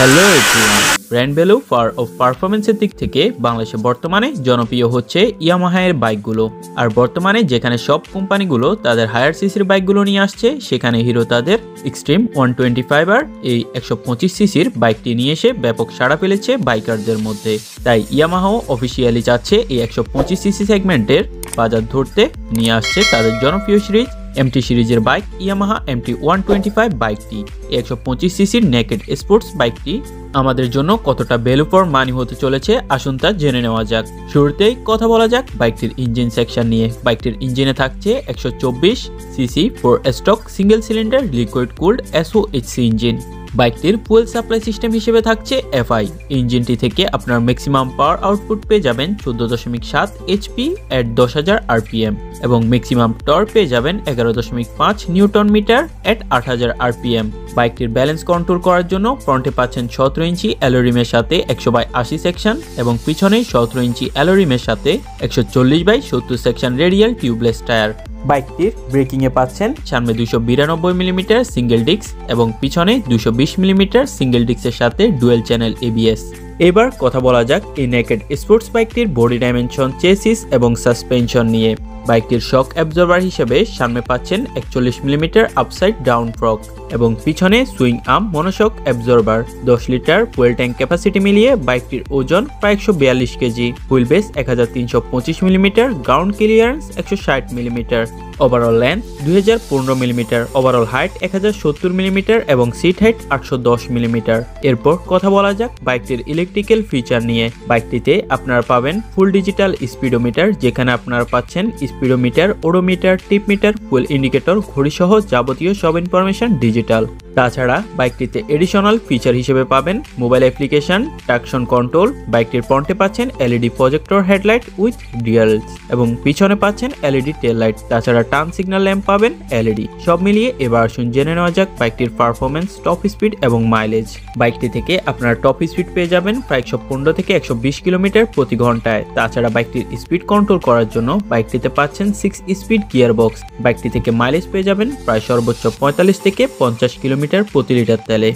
Hello everyone, brand value of পারফরমেন্সের দিক থেকে বাংলাদেশে বর্তমানে জনপ্রিয় হচ্ছে ইয়ামাহা এর বাইকগুলো। আর বর্তমানে যেখানে সব কোম্পানিগুলো তাদের হায়ার সিসির বাইকগুলো নিয়ে আসছে, সেখানে হিরো তাদের এক্সট্রিম 125R এই 125 সিসির বাইকটি নিয়ে এসে ব্যাপক সাড়া ফেলেছে বাইকারদের মধ্যে। তাই ইয়ামাহাও অফিসিয়ালি চাচ্ছে এই 125 সিসি সেগমেন্টের বাজার ধরতে নিয়ে আসছে তাদের জনপ্রিয় সিরিজ MT সিরিজের বাইক ইয়ামাহা MT 125 বাইকটি। 125 সিসির নেকেড স্পোর্টস বাইকটি আমাদের জন্য কতটা ভ্যালু ফর মানি হতে চলেছে, আসুন তা জেনে নেওয়া যাক। শুরুতেই কথা বলা যাক বাইকটির ইঞ্জিন সেকশন নিয়ে। বাইকটির ইঞ্জিনে থাকছে 124 CC 4 stock single cylinder liquid cooled SOHC engine. বাইকটির ফুয়েল সাপ্লাই সিস্টেম হিসেবে থাকছে FI। ইঞ্জিনটি থেকে আপনার ম্যাক্সিমাম পাওয়ার আউটপুট পেয়ে যাবেন 14.7 HP এট 10,000 RPM এবং ম্যাক্সিমাম টর্ক পেয়ে যাবেন 11.5 নিউটন মিটার এট 8,000 RPM। বাইকটির ব্যালেন্স কন্ট্রোল করার জন্য ফ্রন্টে পাচ্ছেন 17 ইঞ্চি অ্যালোরিমের সাথে 100/80 সেকশন এবং পিছনে 17 ইঞ্চি অ্যালোরিমের সাথে 140/70 সেকশন রেডিয়াল টিউবলেস টায়ার। বাইকটির ব্রেকিং এ পাচ্ছেন সামনে 292 মিলিমিটার সিঙ্গেল ডিস্ক এবং পিছনে 220 মিলিমিটার সিঙ্গেল ডিস্কের সাথে ডুয়েল চ্যানেল ABS। এবার কথা বলা যাক এই নেকেড স্পোর্টস বাইকটির বডি ডাইমেনশন, চেসিস এবং সাসপেনশন নিয়ে। বাইকটির শক অ্যাবজর্বার হিসেবে সামনে পাচ্ছেন 41 মিলিমিটার আপসাইড ডাউন ফ্রক এবং পিছনে swing arm monoshock absorber. 10 litre fuel tank capacity মিলিয়ে বাইকটির ওজন প্রায় 142 KG. Wheel base 1325 millimetre, ground clearance 160 millimetre, overall length 2015 millimetre, overall height 1070 millimetre এবং সিট হাইট 810 মিলিমিটার। এরপর কথা বলা যাক বাইকটির ইলেকট্রিক্যাল ফিচার নিয়ে। বাইকটিতে আপনারা পাবেন ফুল ডিজিটাল স্পিডোমিটার, যেখানে আপনারা পাচ্ছেন স্পিডোমিটার, ওডোমিটার, টিপ মিটার, ফুয়েল ইন্ডিকেটর, ঘড়ি সহ যাবতীয় সব ইনফরমেশন ডিজিটাল। তাছাড়া বাইকটিতে এডিশনাল ফিচার হিসেবে পাবেন মোবাইল অ্যাপ্লিকেশন, ট্রাকশন কন্ট্রোল। বাইকটির ফ্রন্টে পাচ্ছেন LED প্রজেক্টর হেডলাইট উইথ ডিএলস এবং পিছনে পাচ্ছেন LED টেল লাইট। তাছাড়া টার্ন সিগন্যাল ল্যাম্প পাবেন LED। সব মিলিয়ে এবার আসুন জেনে নেওয়া যাক বাইকটির পারফরমেন্স, টপ স্পিড এবং মাইলেজ। বাইকটি থেকে আপনারা টপ স্পিড পেয়ে যাবেন প্রায় 115 থেকে 120 কিলোমিটার প্রতি ঘন্টায়। তাছাড়া বাইকটির স্পিড কন্ট্রোল করার জন্য বাইকটিতে পাচ্ছেন 6 স্পিড গিয়ার বক্স। বাইকটি থেকে মাইলেজ পেয়ে যাবেন প্রায় সর্বোচ্চ 45 থেকে 50 কিলোমিটার প্রতি লিটার তেলে।